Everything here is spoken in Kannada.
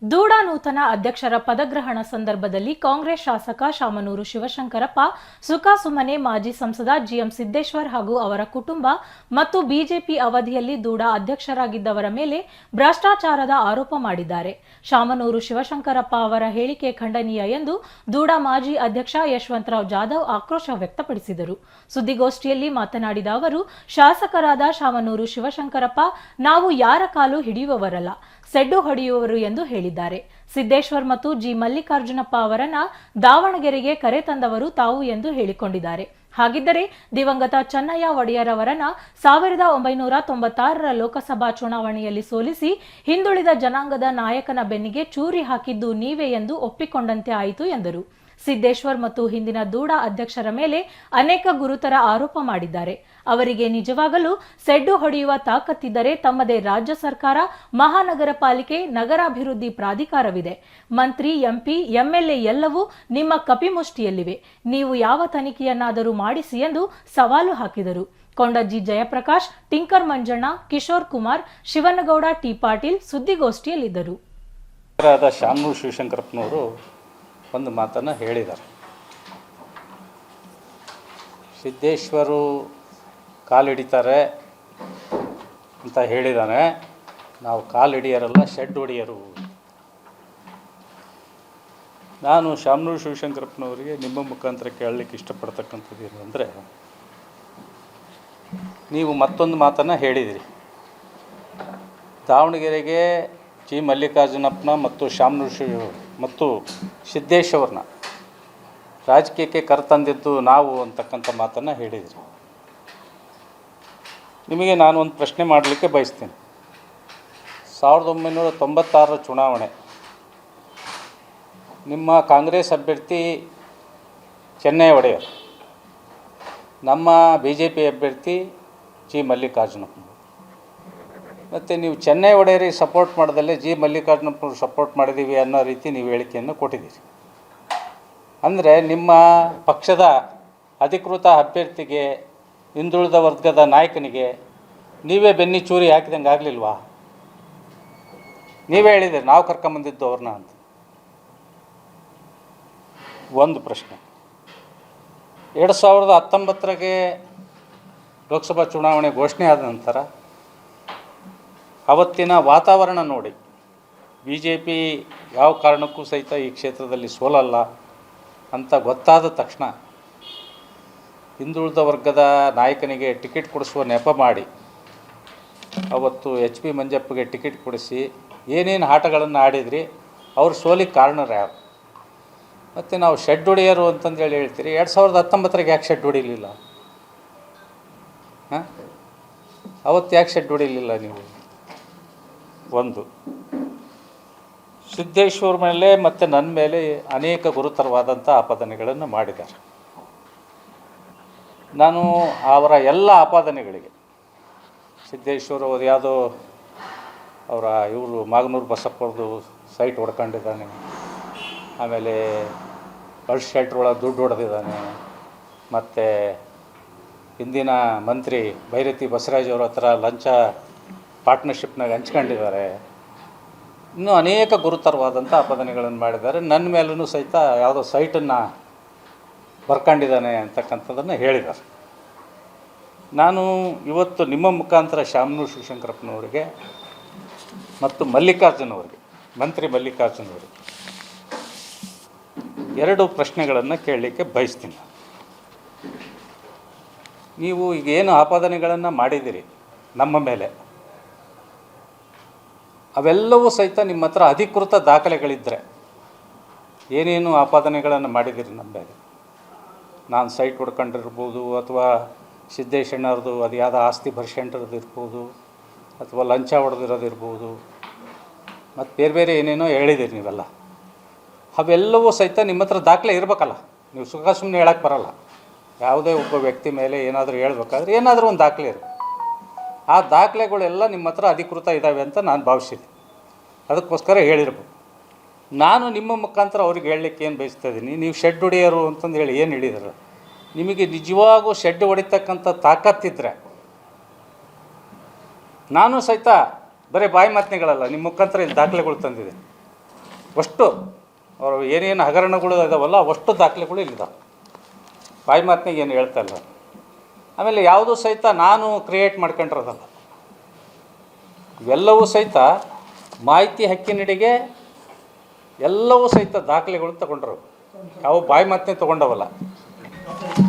ದೂಡ ನೂತನ ಅಧ್ಯಕ್ಷರ ಪದಗ್ರಹಣ ಸಂದರ್ಭದಲ್ಲಿ ಕಾಂಗ್ರೆಸ್ ಶಾಸಕ ಶಾಮನೂರು ಶಿವಶಂಕರಪ್ಪ ಸುಖಾಸುಮ್ಮನೆ ಮಾಜಿ ಸಂಸದ ಜಿಎಂ ಸಿದ್ದೇಶ್ವರ್ ಹಾಗೂ ಅವರ ಕುಟುಂಬ ಮತ್ತು ಬಿಜೆಪಿ ಅವಧಿಯಲ್ಲಿ ದೂಡ ಅಧ್ಯಕ್ಷರಾಗಿದ್ದವರ ಮೇಲೆ ಭ್ರಷ್ಟಾಚಾರದ ಆರೋಪ ಮಾಡಿದ್ದಾರೆ. ಶಾಮನೂರು ಶಿವಶಂಕರಪ್ಪ ಅವರ ಹೇಳಿಕೆ ಖಂಡನೀಯ ಎಂದು ದೂಡ ಮಾಜಿ ಅಧ್ಯಕ್ಷ ಯಶವಂತರಾವ್ ಜಾಧವ್ ಆಕ್ರೋಶ ವ್ಯಕ್ತಪಡಿಸಿದರು. ಸುದ್ದಿಗೋಷ್ಠಿಯಲ್ಲಿ ಮಾತನಾಡಿದ ಅವರು, ಶಾಸಕರಾದ ಶಾಮನೂರು ಶಿವಶಂಕರಪ್ಪ ನಾವು ಯಾರ ಕಾಲು ಹಿಡಿಯುವವರಲ್ಲ, ಸೆಡ್ಡು ಹೊಡೆಯುವವರು ಎಂದು ಹೇಳಿದ್ದಾರೆ. ಸಿದ್ದೇಶ್ವರ್ ಮತ್ತು ಜಿ ಮಲ್ಲಿಕಾರ್ಜುನಪ್ಪ ಅವರನ್ನ ದಾವಣಗೆರೆಗೆ ಕರೆ ತಂದವರು ತಾವು ಎಂದು ಹೇಳಿಕೊಂಡಿದ್ದಾರೆ. ಹಾಗಿದ್ದರೆ ದಿವಂಗತ ಚೆನ್ನಯ್ಯ ಒಡೆಯರ್ ಅವರನ್ನ 1996ರ ಲೋಕಸಭಾ ಚುನಾವಣೆಯಲ್ಲಿ ಸೋಲಿಸಿ ಹಿಂದುಳಿದ ಜನಾಂಗದ ನಾಯಕನ ಬೆನ್ನಿಗೆ ಚೂರಿ ಹಾಕಿದ್ದು ನೀವೇ ಎಂದು ಒಪ್ಪಿಕೊಂಡಂತೆ ಆಯಿತು ಎಂದರು. ಸಿದ್ದೇಶ್ವರ್ ಮತ್ತು ಹಿಂದಿನ ದೂಡ ಅಧ್ಯಕ್ಷರ ಮೇಲೆ ಅನೇಕ ಗುರುತರ ಆರೋಪ ಮಾಡಿದ್ದಾರೆ. ಅವರಿಗೆ ನಿಜವಾಗಲೂ ಸೆಡ್ಡು ಹೊಡೆಯುವ ತಾಕತ್ತಿದ್ದರೆ ತಮ್ಮದೇ ರಾಜ್ಯ ಸರ್ಕಾರ, ಮಹಾನಗರ ಪಾಲಿಕೆ, ನಗರಾಭಿವೃದ್ಧಿ ಪ್ರಾಧಿಕಾರವಿದೆ. ಮಂತ್ರಿ, ಎಂಪಿ, ಎಂಎಲ್ಎ ಎಲ್ಲವೂ ನಿಮ್ಮ ಕಪಿಮುಷ್ಟಿಯಲ್ಲಿವೆ. ನೀವು ಯಾವ ತನಿಖೆಯನ್ನಾದರೂ ಮಾಡಿಸಿ ಎಂದು ಸವಾಲು ಹಾಕಿದರು. ಕೊಂಡಜ್ಜಿ ಜಯಪ್ರಕಾಶ್, ಟಿಂಕರ್ ಮಂಜಣ್ಣ, ಕಿಶೋರ್ ಕುಮಾರ್, ಶಿವನಗೌಡ ಟಿ ಪಾಟೀಲ್ ಸುದ್ದಿಗೋಷ್ಠಿಯಲ್ಲಿದ್ದರು. ಶಾಮನೂರು ಶಿವಶಂಕರಪ್ಪನವರು ಒಂದು ಮಾತನ್ನು ಹೇಳಿದ್ದಾರೆ. ಸಿದ್ದೇಶ್ವರು ಕಾಲಿಡಿತಾರೆ ಅಂತ ಹೇಳಿದ್ದಾನೆ. ನಾವು ಕಾಲು ಹಿಡಿಯರಲ್ಲ, ಶೆಡ್ ಹೊಡಿಯರು. ನಾನು ಶಾಮನೂರು ಶಿವಶಂಕರಪ್ಪನವರಿಗೆ ನಿಮ್ಮ ಮುಖಾಂತರ ಕೇಳಲಿಕ್ಕೆ ಇಷ್ಟಪಡ್ತಕ್ಕಂಥದ್ದು ಏನು ಅಂದರೆ, ನೀವು ಮತ್ತೊಂದು ಮಾತನ್ನು ಹೇಳಿದಿರಿ. ದಾವಣಗೆರೆಗೆ ಜಿ ಮಲ್ಲಿಕಾರ್ಜುನಪ್ಪನ ಮತ್ತು ಶಾಮನೂರು ಮತ್ತು ಸಿದ್ದೇಶ್ವರನ್ನ ರಾಜಕೀಯಕ್ಕೆ ಕರೆತಂದಿದ್ದು ನಾವು ಅಂತಕ್ಕಂಥ ಮಾತನ್ನು ಹೇಳಿದ್ರಿ. ನಿಮಗೆ ನಾನು ಒಂದು ಪ್ರಶ್ನೆ ಮಾಡಲಿಕ್ಕೆ ಬಯಸ್ತೀನಿ. 1996ರ ಚುನಾವಣೆ, ನಿಮ್ಮ ಕಾಂಗ್ರೆಸ್ ಅಭ್ಯರ್ಥಿ ಚೆನ್ನಯ್ಯ ಒಡೆಯರ್, ನಮ್ಮ BJP ಅಭ್ಯರ್ಥಿ ಜಿ ಮಲ್ಲಿಕಾರ್ಜುನಪ್ಪ. ಮತ್ತು ನೀವು ಚೆನ್ನಯ್ಯ ಒಡೆಯರಿಗೆ ಸಪೋರ್ಟ್ ಮಾಡೋದಲ್ಲೇ ಜಿ ಮಲ್ಲಿಕಾರ್ಜುನಪ್ಪನವ್ರು ಸಪೋರ್ಟ್ ಮಾಡಿದ್ದೀವಿ ಅನ್ನೋ ರೀತಿ ನೀವು ಹೇಳಿಕೆಯನ್ನು ಕೊಟ್ಟಿದ್ದೀರಿ. ಅಂದರೆ ನಿಮ್ಮ ಪಕ್ಷದ ಅಧಿಕೃತ ಅಭ್ಯರ್ಥಿಗೆ, ಹಿಂದುಳಿದ ವರ್ಗದ ನಾಯಕನಿಗೆ ನೀವೇ ಬೆನ್ನಿ ಚೂರಿ ಹಾಕಿದಂಗೆ ಆಗಲಿಲ್ವಾ? ನೀವೇ ಹೇಳಿದ್ದೀರಿ ನಾವು ಕರ್ಕೊಂಬಂದಿದ್ದು ಅವ್ರನ್ನ ಅಂತ. ಒಂದು ಪ್ರಶ್ನೆ. 2019ಗೆ ಲೋಕಸಭಾ ಚುನಾವಣೆ ಘೋಷಣೆ ಆದ ನಂತರ ಅವತ್ತಿನ ವಾತಾವರಣ ನೋಡಿ BJP ಯಾವ ಕಾರಣಕ್ಕೂ ಸಹಿತ ಈ ಕ್ಷೇತ್ರದಲ್ಲಿ ಸೋಲಲ್ಲ ಅಂತ ಗೊತ್ತಾದ ತಕ್ಷಣ ಹಿಂದುಳಿದ ವರ್ಗದ ನಾಯಕನಿಗೆ ಟಿಕೆಟ್ ಕೊಡಿಸುವ ನೆಪ ಮಾಡಿ ಅವತ್ತು HP ಮಂಜಪ್ಪಗೆ ಟಿಕೆಟ್ ಕೊಡಿಸಿ ಏನೇನು ಆಟಗಳನ್ನು ಆಡಿದ್ರಿ, ಅವ್ರು ಸೋಲಿಗೆ ಕಾರಣರು ಯಾರು? ಮತ್ತು ನಾವು ಶೆಡ್ ಹೊಡೆಯರು ಅಂತಂದೇಳಿ ಹೇಳ್ತೀರಿ. 2019ಗೆ ಯಾಕೆ ಶೆಡ್ ಹೊಡಿಲಿಲ್ಲ? ಹಾಂ, ಅವತ್ತು ಯಾಕೆ ಶೆಡ್ ಹೊಡಿಲಿಲ್ಲ ನೀವು? ಒಂದು, ಸಿದ್ದೇಶ್ವರ ಮೇಲೆ ಮತ್ತು ನನ್ನ ಮೇಲೆ ಅನೇಕ ಗುರುತರವಾದಂಥ ಆಪಾದನೆಗಳನ್ನು ಮಾಡಿದ್ದಾರೆ. ನಾನು ಅವರ ಎಲ್ಲ ಆಪಾದನೆಗಳಿಗೆ, ಸಿದ್ದೇಶ್ವರ ಅವ್ರು ಯಾವುದೋ ಅವರ ಇವರು ಮಾಗನೂರು ಬಸಪ್ಪವ್ರದ್ದು ಸೈಟ್ ಹೊಡ್ಕೊಂಡಿದ್ದಾನೆ, ಆಮೇಲೆ ಬಸ್ ಶೆಲ್ಟ್ರ್ ಒಳಗೆ ದುಡ್ಡು ಹೊಡೆದಿದ್ದಾನೆ, ಮತ್ತು ಹಿಂದಿನ ಮಂತ್ರಿ ಭೈರತಿ ಬಸವರಾಜ್ ಅವ್ರ ಹತ್ರ ಲಂಚ ಪಾರ್ಟ್ನರ್ಶಿಪ್ನಾಗ ಹಂಚ್ಕೊಂಡಿದ್ದಾರೆ, ಇನ್ನೂ ಅನೇಕ ಗುರುತರವಾದಂಥ ಆಪಾದನೆಗಳನ್ನು ಮಾಡಿದ್ದಾರೆ. ನನ್ನ ಮೇಲೂ ಸಹಿತ ಯಾವುದೋ ಸೈಟನ್ನು ಬರ್ಕೊಂಡಿದ್ದಾನೆ ಅಂತಕ್ಕಂಥದ್ದನ್ನು ಹೇಳಿದ್ದಾರೆ. ನಾನು ಇವತ್ತು ನಿಮ್ಮ ಮುಖಾಂತರ ಶಾಮನೂರು ಶಿವಶಂಕರಪ್ಪನವರಿಗೆ ಮತ್ತು ಮಲ್ಲಿಕಾರ್ಜುನವರಿಗೆ, ಮಂತ್ರಿ ಮಲ್ಲಿಕಾರ್ಜುನವರಿಗೆ ಎರಡು ಪ್ರಶ್ನೆಗಳನ್ನು ಕೇಳಲಿಕ್ಕೆ ಬಯಸ್ತೀನಿ. ನೀವು ಈಗೇನು ಆಪಾದನೆಗಳನ್ನು ಮಾಡಿದ್ದೀರಿ ನಮ್ಮ ಮೇಲೆ, ಅವೆಲ್ಲವೂ ಸಹಿತ ನಿಮ್ಮ ಹತ್ರ ಅಧಿಕೃತ ದಾಖಲೆಗಳಿದ್ದರೆ, ಏನೇನು ಆಪಾದನೆಗಳನ್ನು ಮಾಡಿದ್ದೀರಿ ನಮ್ಮ ಮೇಲೆ, ನಾನು ಸೈಟ್ ಹೊಡ್ಕೊಂಡಿರ್ಬೋದು, ಅಥವಾ ಸಿದ್ದೇಶಣ್ಣವ್ರದ್ದು ಅದು ಯಾವುದೋ ಆಸ್ತಿ ಬರ್ಸ್ಕೊಂಡಿರೋದು ಇರ್ಬೋದು, ಅಥವಾ ಲಂಚ ಹೊಡೆದಿರೋದಿರ್ಬೋದು, ಮತ್ತು ಬೇರೆ ಬೇರೆ ಏನೇನೋ ಹೇಳಿದ್ದೀರಿ ನೀವೆಲ್ಲ, ಅವೆಲ್ಲವೂ ಸಹಿತ ನಿಮ್ಮ ಹತ್ರ ದಾಖಲೆ ಇರಬೇಕಲ್ಲ. ನೀವು ಸುಮ್ಮನೆ ಹೇಳಕ್ಕೆ ಬರೋಲ್ಲ. ಯಾವುದೇ ಒಬ್ಬ ವ್ಯಕ್ತಿ ಮೇಲೆ ಏನಾದರೂ ಹೇಳ್ಬೇಕಾದ್ರೆ ಏನಾದರೂ ಒಂದು ದಾಖಲೆ ಇರಬೇಕು. ಆ ದಾಖಲೆಗಳೆಲ್ಲ ನಿಮ್ಮ ಹತ್ರ ಅಧಿಕೃತ ಇದ್ದಾವೆ ಅಂತ ನಾನು ಭಾವಿಸಿದೆ. ಅದಕ್ಕೋಸ್ಕರ ಹೇಳಿರ್ಬೋದು. ನಾನು ನಿಮ್ಮ ಮುಖಾಂತರ ಅವ್ರಿಗೆ ಹೇಳಲಿಕ್ಕೆ ಏನು ಬಯಸ್ತಾ ಇದ್ದೀನಿ, ನೀವು ಶೆಡ್ ಹೊಡೆಯೋರು ಅಂತಂದು ಹೇಳಿ ಏನು ಹೇಳಿದಾರೆ, ನಿಮಗೆ ನಿಜವಾಗೂ ಶೆಡ್ ಹೊಡಿತಕ್ಕಂಥ ತಾಕತ್ತಿದ್ರೆ ನಾನು ಸಹಿತ ಬರೀ ಬಾಯಿ ಮಾತನೆಗಳಲ್ಲ, ನಿಮ್ಮ ಮುಖಾಂತರ ಇಲ್ಲಿ ದಾಖಲೆಗಳು ತಂದಿದೆ. ಅಷ್ಟು ಅವರು ಏನೇನು ಹಗರಣಗಳು ಇದಾವಲ್ಲ ಅವಷ್ಟು ದಾಖಲೆಗಳು ಇಲ್ಲಿದ್ದಾವೆ. ಬಾಯಿ ಮಾತಿನಾಗ ಏನು ಹೇಳ್ತಾ ಇಲ್ಲ. ಆಮೇಲೆ ಯಾವುದೂ ಸಹಿತ ನಾನು ಕ್ರಿಯೇಟ್ ಮಾಡ್ಕೊಂಡಿರೋದಲ್ಲ, ಇವೆಲ್ಲವೂ ಸಹಿತ ಮಾಹಿತಿ ಹಕ್ಕಿನಡಿಗೆ ಎಲ್ಲವೂ ಸಹಿತ ದಾಖಲೆಗಳು ತಗೊಂಡ್ರು. ಯಾವ ಬಾಯಿ ಮಾತನ್ನೇ ತೊಗೊಂಡವಲ್ಲ.